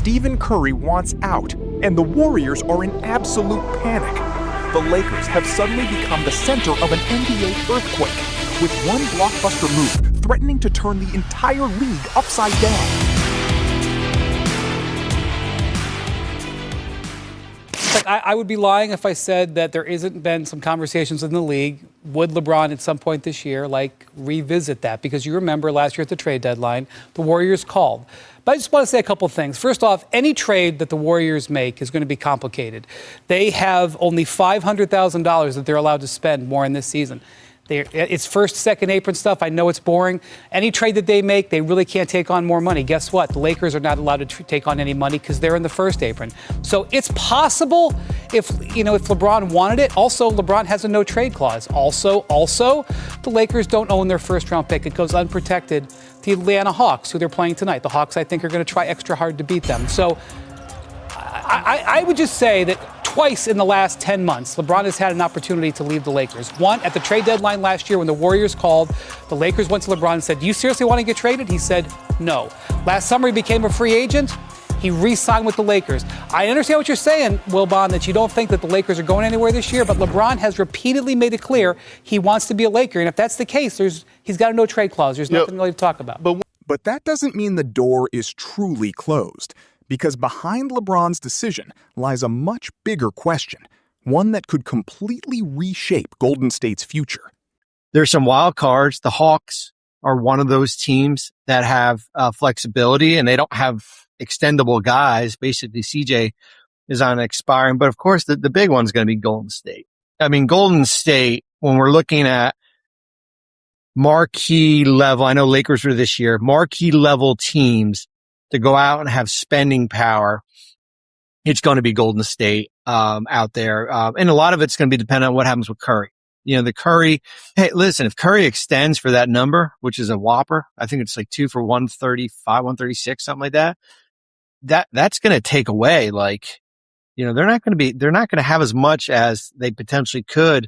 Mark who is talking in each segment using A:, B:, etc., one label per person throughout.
A: Stephen Curry wants out, and the Warriors are in absolute panic. The Lakers have suddenly become the center of an NBA earthquake, with one blockbuster move threatening to turn the entire league upside down.
B: I would be lying if I said that there isn't been some conversations in the league. Would LeBron at some point this year revisit that? Because you remember last year at the trade deadline, the Warriors called. But I just want to say a couple things. First off, any trade that the Warriors make is going to be complicated. They have only $500,000 that they're allowed to spend more in this season. It's first, second apron stuff. I know it's boring. Any trade that they make, they really can't take on more money. Guess what? The Lakers are not allowed to take on any money because they're in the first apron. So it's possible if LeBron wanted it. Also, LeBron has a no trade clause. Also, the Lakers don't own their first round pick. It goes unprotected to the Atlanta Hawks, who they're playing tonight. The Hawks, I think, are going to try extra hard to beat them. So I would just say that twice in the last 10 months, LeBron has had an opportunity to leave the Lakers. One, at the trade deadline last year when the Warriors called, the Lakers went to LeBron and said, "Do you seriously want to get traded?" He said, "No." Last summer, he became a free agent. He re-signed with the Lakers. I understand what you're saying, Wilbon, that you don't think that the Lakers are going anywhere this year, but LeBron has repeatedly made it clear he wants to be a Laker. And if that's the case, he's got a no-trade clause. There's nothing really to talk about.
A: But that doesn't mean the door is truly closed. Because behind LeBron's decision lies a much bigger question, one that could completely reshape Golden State's future.
C: There's some wild cards. The Hawks are one of those teams that have flexibility, and they don't have extendable guys. Basically, CJ is on expiring. But, of course, the big one's going to be Golden State. I mean, Golden State, when we're looking at marquee level, I know Lakers were this year, marquee level teams to go out and have spending power, it's going to be Golden State out there. And a lot of it's going to be dependent on what happens with Curry. You know, the Curry, hey, listen, if Curry extends for that number, which is a whopper, I think it's like 2 for 135, 136, something like that. That's going to take away, they're not going to have as much as they potentially could,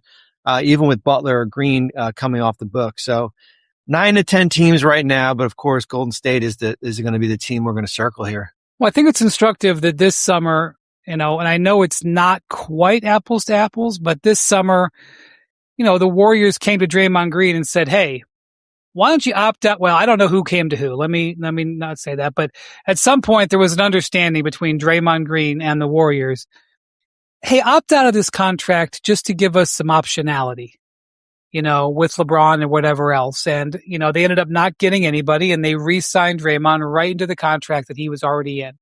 C: even with Butler or Green coming off the book. So 9 to 10 teams right now, but of course, Golden State is going to be the team we're going to circle here.
B: Well, I think it's instructive that this summer, and I know it's not quite apples to apples, but this summer, the Warriors came to Draymond Green and said, "Hey, why don't you opt out?" Well, I don't know who came to who. Let me not say that, but at some point there was an understanding between Draymond Green and the Warriors. Hey, opt out of this contract just to give us some optionality. With LeBron and whatever else. And, they ended up not getting anybody, and they re-signed Draymond right into the contract that he was already in.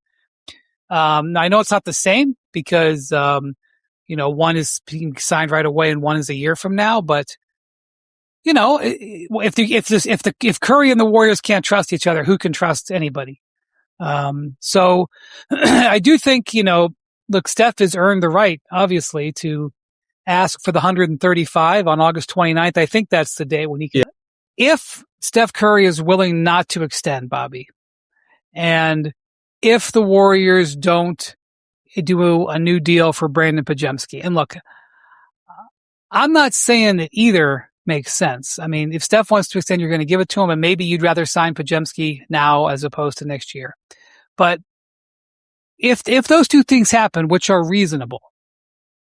B: I know it's not the same because, one is being signed right away and one is a year from now. But, if Curry and the Warriors can't trust each other, who can trust anybody? So I do think, look, Steph has earned the right, obviously, to ask for the 135 on August 29th. I think that's the day when he can. Yeah. If Steph Curry is willing not to extend, Bobby, and if the Warriors don't do a new deal for Brandon Podziemski, and look, I'm not saying that either makes sense. I mean, if Steph wants to extend, you're going to give it to him, and maybe you'd rather sign Podziemski now as opposed to next year. But if those two things happen, which are reasonable,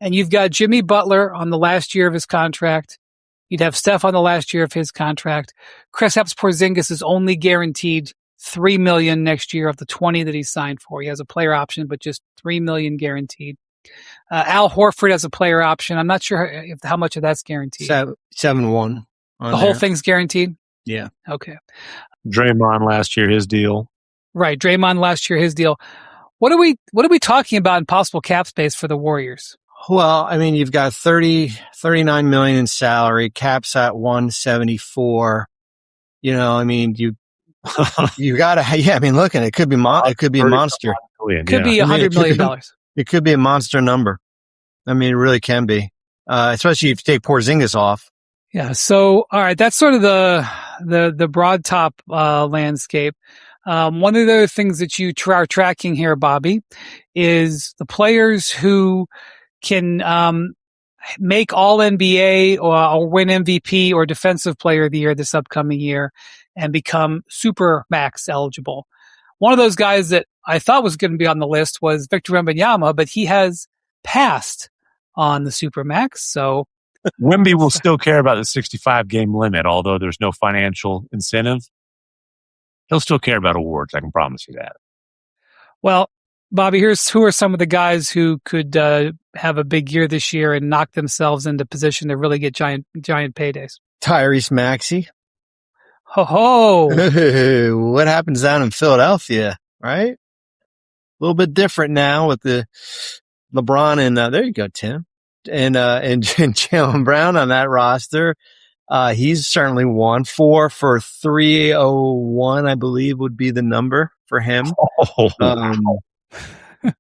B: and you've got Jimmy Butler on the last year of his contract, you'd have Steph on the last year of his contract. Kristaps Porzingis is only guaranteed $3 million next year of the $20 million that he signed for. He has a player option, but just $3 million guaranteed. Al Horford has a player option. I'm not sure how much of that's guaranteed.
C: 7-1.
B: The whole thing's guaranteed?
C: Yeah.
B: Okay.
D: Draymond last year, his deal.
B: Right. Draymond last year, his deal. What are we talking about in possible cap space for the Warriors?
C: Well, I mean, you've got $39 million in salary, caps at 174. You got to, yeah, I mean, look, it could be, it could be a monster.
B: It could be $100 million.
C: It could be a monster number. I mean, it really can be, especially if you take Porzingis off.
B: Yeah. So, all right. That's sort of the broad top, landscape. One of the other things that you are tracking here, Bobby, is the players who can make all NBA or win MVP or defensive player of the year this upcoming year and become super max eligible. One of those guys that I thought was going to be on the list was Victor Wembanyama, but he has passed on the Supermax. So
D: Wemby will still care about the 65-game limit, although there's no financial incentive. He'll still care about awards. I can promise you that.
B: Well, Bobby, here's who are some of the guys who could have a big year this year and knock themselves into position to really get giant paydays.
C: Tyrese Maxey.
B: Ho ho!
C: What happens down in Philadelphia, right? A little bit different now with the LeBron and there you go, Tim, and Jaylen Brown on that roster. He's certainly one. 4 for 301, I believe, would be the number for him.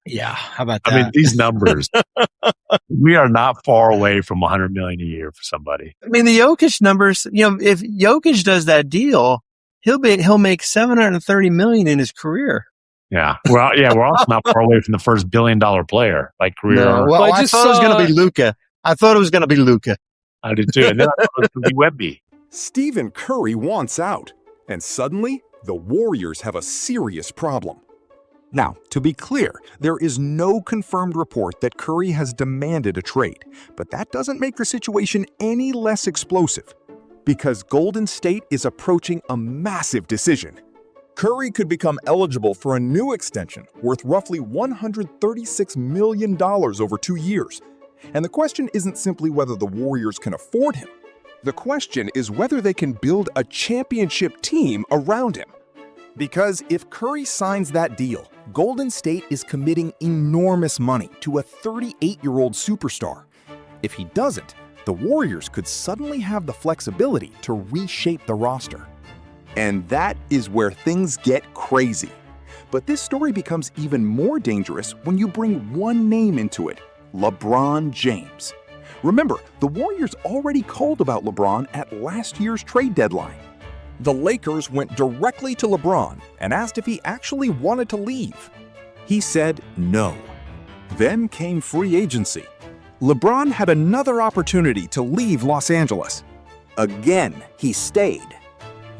C: Yeah, how about that?
D: I mean, these numbers, we are not far away from $100 million a year for somebody.
C: I mean, the Jokic numbers, if Jokic does that deal, he'll make $730 million in his career.
D: Yeah. We're also not far away from the first $1 billion player, like career.
C: No, well, I thought it was going to be Luka.
D: I did too. And then I thought it was going to be Wemby.
A: Stephen Curry wants out, and suddenly the Warriors have a serious problem. Now, to be clear, there is no confirmed report that Curry has demanded a trade, but that doesn't make the situation any less explosive, because Golden State is approaching a massive decision. Curry could become eligible for a new extension worth roughly $136 million over 2 years. And the question isn't simply whether the Warriors can afford him. The question is whether they can build a championship team around him. Because if Curry signs that deal, Golden State is committing enormous money to a 38-year-old superstar. If he doesn't, the Warriors could suddenly have the flexibility to reshape the roster. And that is where things get crazy. But this story becomes even more dangerous when you bring one name into it: LeBron James. Remember, the Warriors already called about LeBron at last year's trade deadline. The Lakers went directly to LeBron and asked if he actually wanted to leave. He said no. Then came free agency. LeBron had another opportunity to leave Los Angeles. Again, he stayed.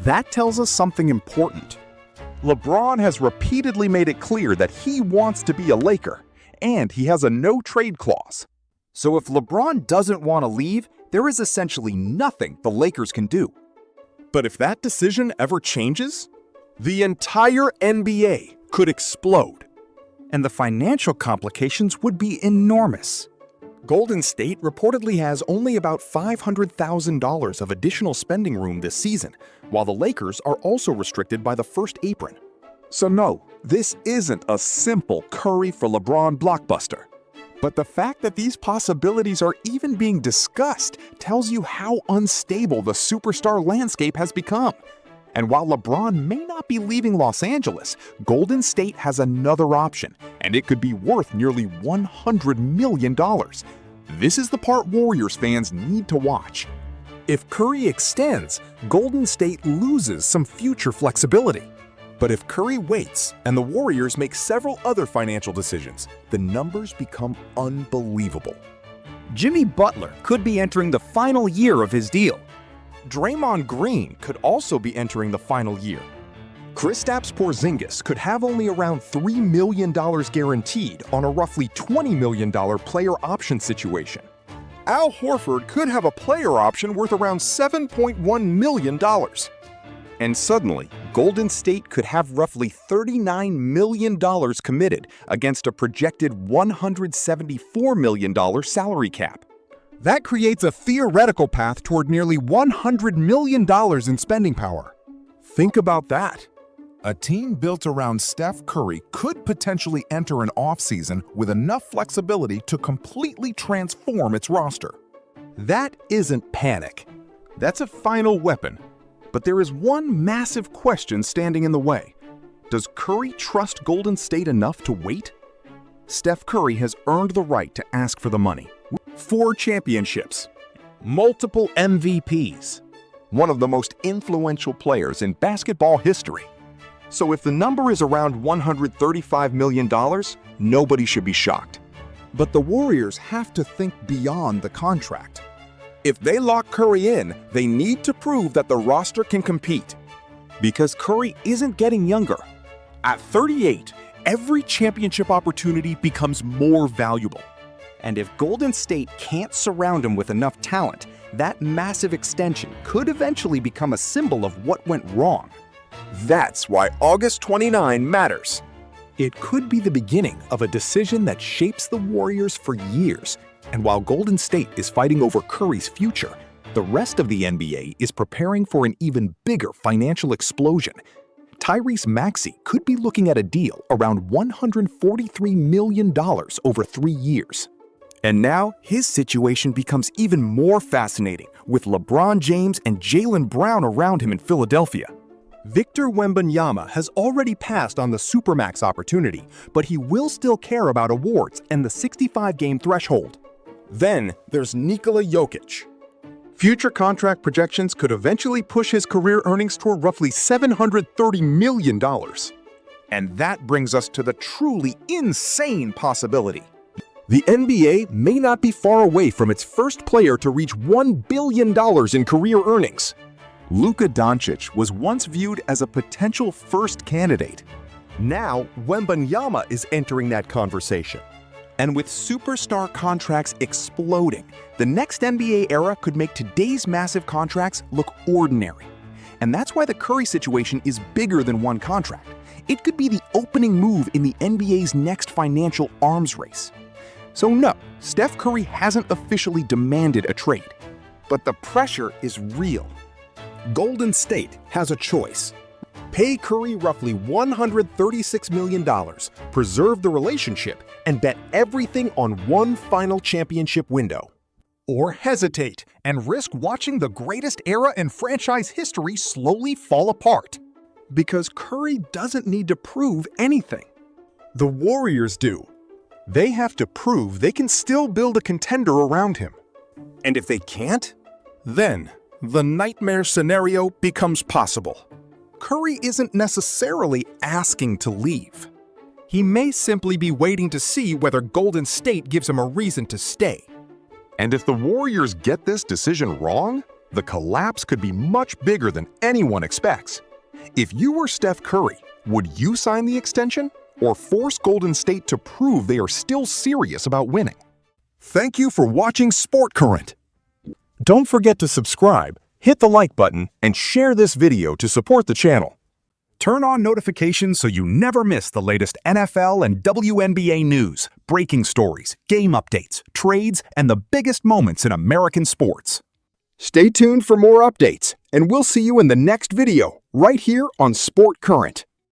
A: That tells us something important. LeBron has repeatedly made it clear that he wants to be a Laker, and he has a no-trade clause. So if LeBron doesn't want to leave, there is essentially nothing the Lakers can do. But if that decision ever changes, the entire NBA could explode, and the financial complications would be enormous. Golden State reportedly has only about $500,000 of additional spending room this season, while the Lakers are also restricted by the first apron. So no, this isn't a simple Curry for LeBron blockbuster. But the fact that these possibilities are even being discussed tells you how unstable the superstar landscape has become. And while LeBron may not be leaving Los Angeles, Golden State has another option, and it could be worth nearly $100 million. This is the part Warriors fans need to watch. If Curry extends, Golden State loses some future flexibility. But if Curry waits and the Warriors make several other financial decisions, the numbers become unbelievable. Jimmy Butler could be entering the final year of his deal. Draymond Green could also be entering the final year. Kristaps Porzingis could have only around $3 million guaranteed on a roughly $20 million player option situation. Al Horford could have a player option worth around $7.1 million. And suddenly, Golden State could have roughly $39 million committed against a projected $174 million salary cap. That creates a theoretical path toward nearly $100 million in spending power. Think about that. A team built around Steph Curry could potentially enter an offseason with enough flexibility to completely transform its roster. That isn't panic. That's a final weapon. But there is one massive question standing in the way. Does Curry trust Golden State enough to wait? Steph Curry has earned the right to ask for the money. 4 championships, multiple MVPs, one of the most influential players in basketball history. So if the number is around $135 million, nobody should be shocked. But the Warriors have to think beyond the contract. If they lock Curry in, they need to prove that the roster can compete. Because Curry isn't getting younger. At 38, every championship opportunity becomes more valuable.
E: And if Golden State can't surround him with enough talent, that massive extension could eventually become a symbol of what went wrong.
A: That's why August 29 matters. It could be the beginning of a decision that shapes the Warriors for years. And while Golden State is fighting over Curry's future, the rest of the NBA is preparing for an even bigger financial explosion. Tyrese Maxey could be looking at a deal around $143 million over 3 years. And now, his situation becomes even more fascinating with LeBron James and Jaylen Brown around him in Philadelphia. Victor Wembanyama has already passed on the Supermax opportunity, but he will still care about awards and the 65-game threshold. Then there's Nikola Jokic. Future contract projections could eventually push his career earnings toward roughly $730 million. And that brings us to the truly insane possibility. The NBA may not be far away from its first player to reach $1 billion in career earnings. Luka Doncic was once viewed as a potential first candidate. Now, Wembanyama is entering that conversation. And with superstar contracts exploding, the next NBA era could make today's massive contracts look ordinary. And that's why the Curry situation is bigger than one contract. It could be the opening move in the NBA's next financial arms race. So no, Steph Curry hasn't officially demanded a trade. But the pressure is real. Golden State has a choice. Pay Curry roughly $136 million, preserve the relationship, and bet everything on one final championship window. Or hesitate and risk watching the greatest era in franchise history slowly fall apart. Because Curry doesn't need to prove anything. The Warriors do. They have to prove they can still build a contender around him. And if they can't, then the nightmare scenario becomes possible. Curry isn't necessarily asking to leave. He may simply be waiting to see whether Golden State gives him a reason to stay. And if the Warriors get this decision wrong, the collapse could be much bigger than anyone expects. If you were Steph Curry, would you sign the extension or force Golden State to prove they are still serious about winning? Thank you for watching Sport Current. Don't forget to subscribe, hit the like button, and share this video to support the channel. Turn on notifications so you never miss the latest NFL and WNBA news, breaking stories, game updates, trades, and the biggest moments in American sports. Stay tuned for more updates, and we'll see you in the next video right here on Sport Current.